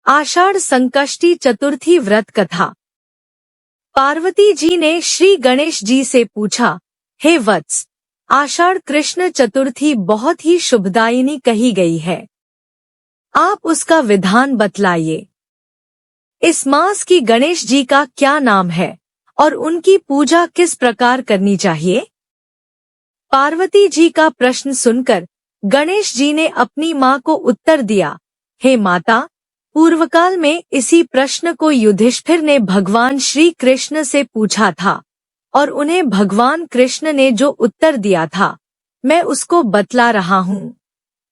आषाढ़ संकष्टी चतुर्थी व्रत कथा। पार्वती जी ने श्री गणेश जी से पूछा, हे वत्स, आषाढ़ कृष्ण चतुर्थी बहुत ही शुभदायिनी कही गई है, आप उसका विधान बतलाइए। इस मास की गणेश जी का क्या नाम है और उनकी पूजा किस प्रकार करनी चाहिए? पार्वती जी का प्रश्न सुनकर गणेश जी ने अपनी माँ को उत्तर दिया, हे माता, पूर्वकाल में इसी प्रश्न को युधिष्ठिर ने भगवान श्री कृष्ण से पूछा था और उन्हें भगवान कृष्ण ने जो उत्तर दिया था मैं उसको बतला रहा हूँ,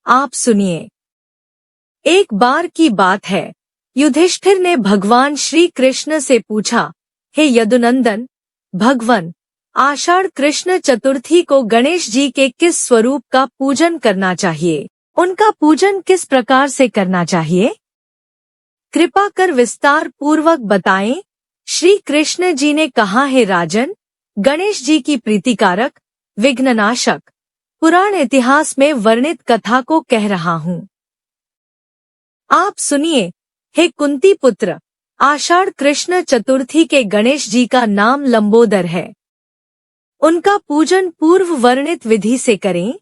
आप सुनिए। एक बार की बात है, युधिष्ठिर ने भगवान श्री कृष्ण से पूछा, हे यदुनंदन भगवन, आषाढ़ कृष्ण चतुर्थी को गणेश जी के किस स्वरूप का पूजन करना चाहिए? उनका पूजन किस प्रकार से करना चाहिए? कृपा कर विस्तार पूर्वक बताएं। श्री कृष्ण जी ने कहा, हे राजन, गणेश जी की प्रीतिकारक, विघ्ननाशक, पुराण इतिहास में वर्णित कथा को कह रहा हूँ, आप सुनिए। हे कुंती पुत्र, आषाढ़ कृष्ण चतुर्थी के गणेश जी का नाम लंबोदर है। उनका पूजन पूर्व वर्णित विधि से करें।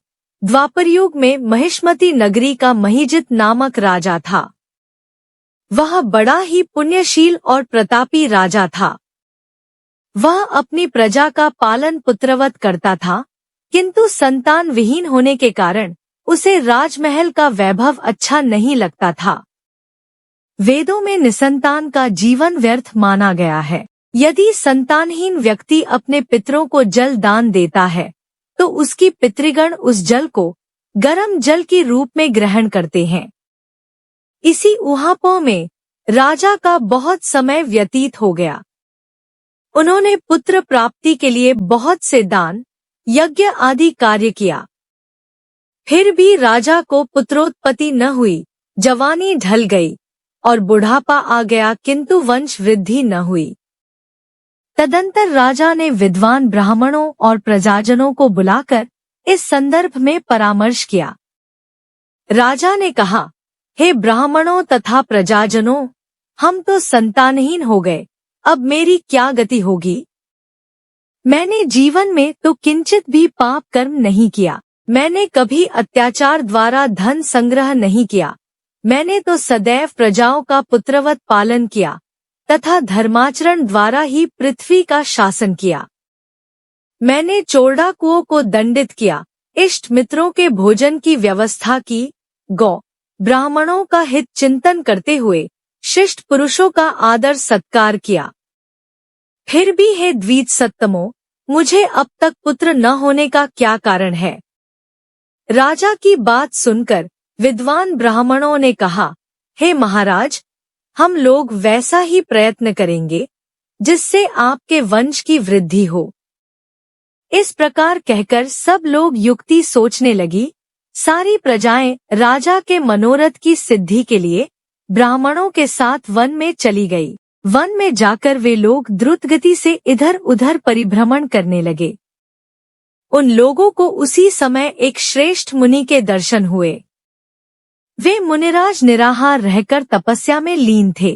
द्वापर युग में महिष्मती नगरी का महिजित नामक राजा था। वह बड़ा ही पुण्यशील और प्रतापी राजा था। वह अपनी प्रजा का पालन पुत्रवत करता था, किंतु संतान विहीन होने के कारण उसे राजमहल का वैभव अच्छा नहीं लगता था। वेदों में निसंतान का जीवन व्यर्थ माना गया है। यदि संतानहीन व्यक्ति अपने पितरों को जल दान देता है तो उसकी पितृगण उस जल को गर्म जल के रूप में ग्रहण करते हैं। इसी ऊहापोह में राजा का बहुत समय व्यतीत हो गया। उन्होंने पुत्र प्राप्ति के लिए बहुत से दान, यज्ञ आदि कार्य किया, फिर भी राजा को पुत्रोत्पत्ति न हुई। जवानी ढल गई और बुढ़ापा आ गया, किंतु वंश वृद्धि न हुई। तदंतर राजा ने विद्वान ब्राह्मणों और प्रजाजनों को बुलाकर इस संदर्भ में परामर्श किया। राजा ने कहा, हे ब्राह्मणों तथा प्रजाजनों, हम तो संतानहीन हो गए, अब मेरी क्या गति होगी? मैंने जीवन में तो किंचित भी पाप कर्म नहीं किया। मैंने कभी अत्याचार द्वारा धन संग्रह नहीं किया। मैंने तो सदैव प्रजाओं का पुत्रवत पालन किया तथा धर्माचरण द्वारा ही पृथ्वी का शासन किया। मैंने चोरडाकुओं को दंडित किया, इष्ट मित्रों के भोजन की व्यवस्था की, गौ ब्राह्मणों का हित चिंतन करते हुए शिष्ट पुरुषों का आदर सत्कार किया। फिर भी हे द्विजसत्तमों, मुझे अब तक पुत्र न होने का क्या कारण है? राजा की बात सुनकर विद्वान ब्राह्मणों ने कहा, हे महाराज, हम लोग वैसा ही प्रयत्न करेंगे जिससे आपके वंश की वृद्धि हो। इस प्रकार कहकर सब लोग युक्ति सोचने लगी। सारी प्रजाएं राजा के मनोरथ की सिद्धि के लिए ब्राह्मणों के साथ वन में चली गई। वन में जाकर वे लोग द्रुत गति से इधर उधर परिभ्रमण करने लगे। उन लोगों को उसी समय एक श्रेष्ठ मुनि के दर्शन हुए। वे मुनिराज निराहार रहकर तपस्या में लीन थे।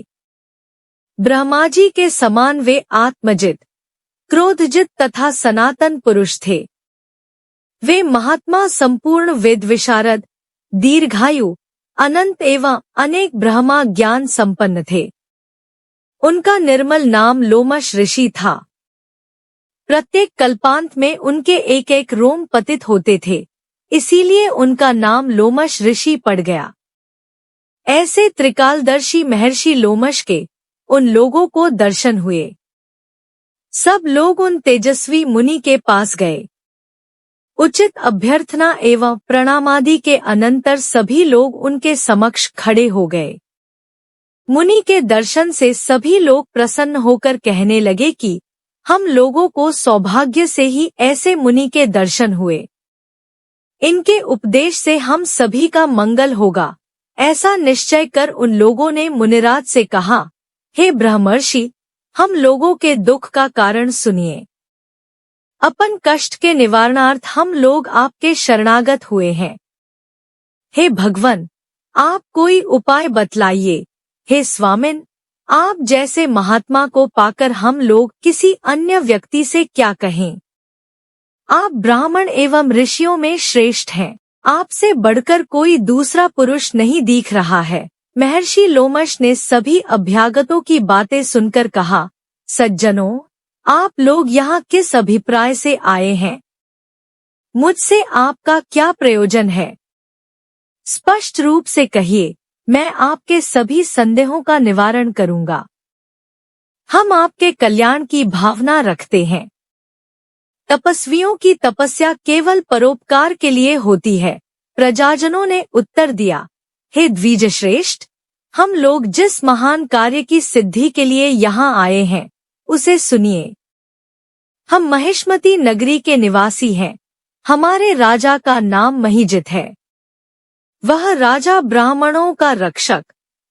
ब्रह्माजी के समान वे आत्मजित, क्रोधजित तथा सनातन पुरुष थे। वे महात्मा, संपूर्ण वेद विशारद, दीर्घायु, अनंत एवं अनेक ब्रह्मा ज्ञान संपन्न थे। उनका निर्मल नाम लोमश ऋषि था। प्रत्येक कल्पांत में उनके एक एक रोम पतित होते थे, इसीलिए उनका नाम लोमश ऋषि पड़ गया। ऐसे त्रिकालदर्शी महर्षि लोमश के उन लोगों को दर्शन हुए। सब लोग उन तेजस्वी मुनि के पास गए। उचित अभ्यर्थना एवं प्रणामादि के अनंतर सभी लोग उनके समक्ष खड़े हो गए। मुनि के दर्शन से सभी लोग प्रसन्न होकर कहने लगे कि हम लोगों को सौभाग्य से ही ऐसे मुनि के दर्शन हुए। इनके उपदेश से हम सभी का मंगल होगा। ऐसा निश्चय कर उन लोगों ने मुनिराज से कहा, हे ब्रह्मर्षि, हम लोगों के दुख का कारण सुनिए। अपन कष्ट के निवारणार्थ हम लोग आपके शरणागत हुए हैं। हे भगवन, आप कोई उपाय बतलाइए हे स्वामिन, आप जैसे महात्मा को पाकर हम लोग किसी अन्य व्यक्ति से क्या कहें। आप ब्राह्मण एवं ऋषियों में श्रेष्ठ हैं। आपसे बढ़कर कोई दूसरा पुरुष नहीं दिख रहा है। महर्षि लोमश ने सभी अभ्यागतों की बातें सुनकर कहा, सज्जनों, आप लोग यहाँ किस अभिप्राय से आए हैं? मुझसे आपका क्या प्रयोजन है? स्पष्ट रूप से कहिए, मैं आपके सभी संदेहों का निवारण करूंगा। हम आपके कल्याण की भावना रखते हैं। तपस्वियों की तपस्या केवल परोपकार के लिए होती है। प्रजाजनों ने उत्तर दिया, हे द्विजश्रेष्ठ, हम लोग जिस महान कार्य की सिद्धि के लिए यहाँ आए हैं, उसे सुनिए। हम महिष्मती नगरी के निवासी हैं। हमारे राजा का नाम महीजित है। वह राजा ब्राह्मणों का रक्षक,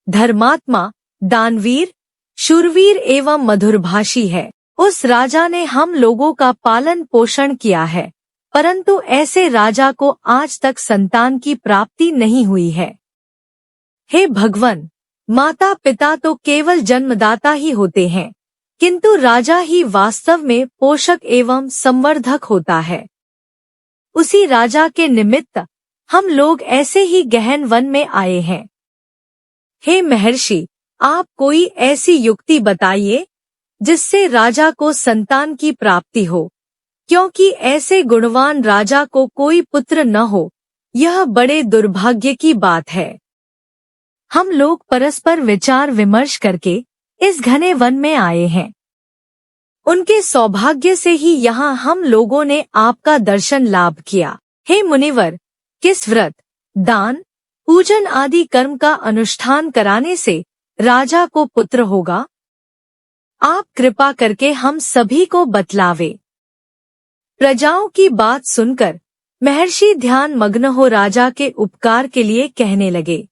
धर्मात्मा, दानवीर, शूरवीर एवं मधुरभाषी है। उस राजा ने हम लोगों का पालन पोषण किया है, परंतु ऐसे राजा को आज तक संतान की प्राप्ति नहीं हुई है। हे भगवन, माता पिता तो केवल जन्मदाता ही होते हैं, किंतु राजा ही वास्तव में पोषक एवं संवर्धक होता है। उसी राजा के निमित्त हम लोग ऐसे ही गहन वन में आए हैं। हे महर्षि, आप कोई ऐसी युक्ति बताइए जिससे राजा को संतान की प्राप्ति हो, क्योंकि ऐसे गुणवान राजा को कोई पुत्र न हो, यह बड़े दुर्भाग्य की बात है। हम लोग परस्पर विचार विमर्श करके इस घने वन में आए हैं। उनके सौभाग्य से ही यहाँ हम लोगों ने आपका दर्शन लाभ किया। हे मुनिवर, किस व्रत, दान, पूजन आदि कर्म का अनुष्ठान कराने से राजा को पुत्र होगा? आप कृपा करके हम सभी को बतलावे। प्रजाओं की बात सुनकर महर्षि ध्यान मग्न हो राजा के उपकार के लिए कहने लगे।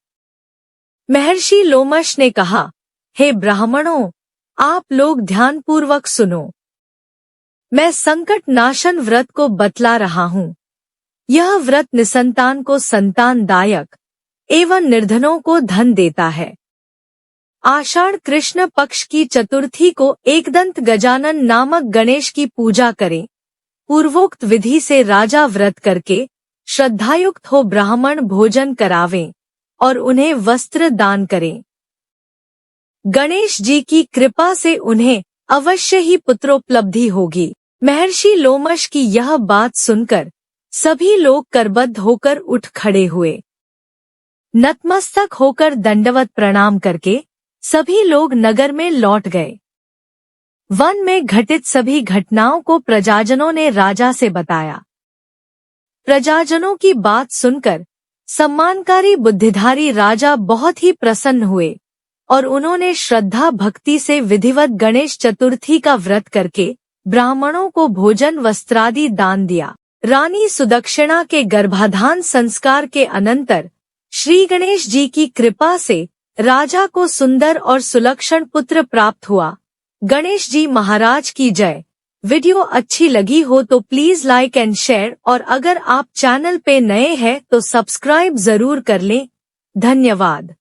महर्षि लोमश ने कहा, हे ब्राह्मणों, आप लोग ध्यानपूर्वक सुनो। मैं संकट नाशन व्रत को बतला रहा हूँ। यह व्रत निसंतान को संतानदायक एवं निर्धनों को धन देता है। आषाढ़ कृष्ण पक्ष की चतुर्थी को एकदंत गजानन नामक गणेश की पूजा करें। पूर्वोक्त विधि से राजा व्रत करके श्रद्धायुक्त हो ब्राह्मण भोजन करावें और उन्हें वस्त्र दान करें। गणेश जी की कृपा से उन्हें अवश्य ही पुत्रोपलब्धि होगी। महर्षि लोमश की यह बात सुनकर सभी लोग करबद्ध होकर उठ खड़े हुए। नतमस्तक होकर दंडवत प्रणाम करके सभी लोग नगर में लौट गए। वन में घटित सभी घटनाओं को प्रजाजनों ने राजा से बताया। प्रजाजनों की बात सुनकर सम्मानकारी बुद्धिधारी राजा बहुत ही प्रसन्न हुए और उन्होंने श्रद्धा भक्ति से विधिवत गणेश चतुर्थी का व्रत करके ब्राह्मणों को भोजन वस्त्रादि दान दिया। रानी सुदक्षिणा के गर्भाधान संस्कार के अनंतर श्री गणेश जी की कृपा से राजा को सुंदर और सुलक्षण पुत्र प्राप्त हुआ। गणेश जी महाराज की जय। वीडियो अच्छी लगी हो तो प्लीज लाइक एंड शेयर, और अगर आप चैनल पे नए हैं तो सब्सक्राइब जरूर कर लें। धन्यवाद।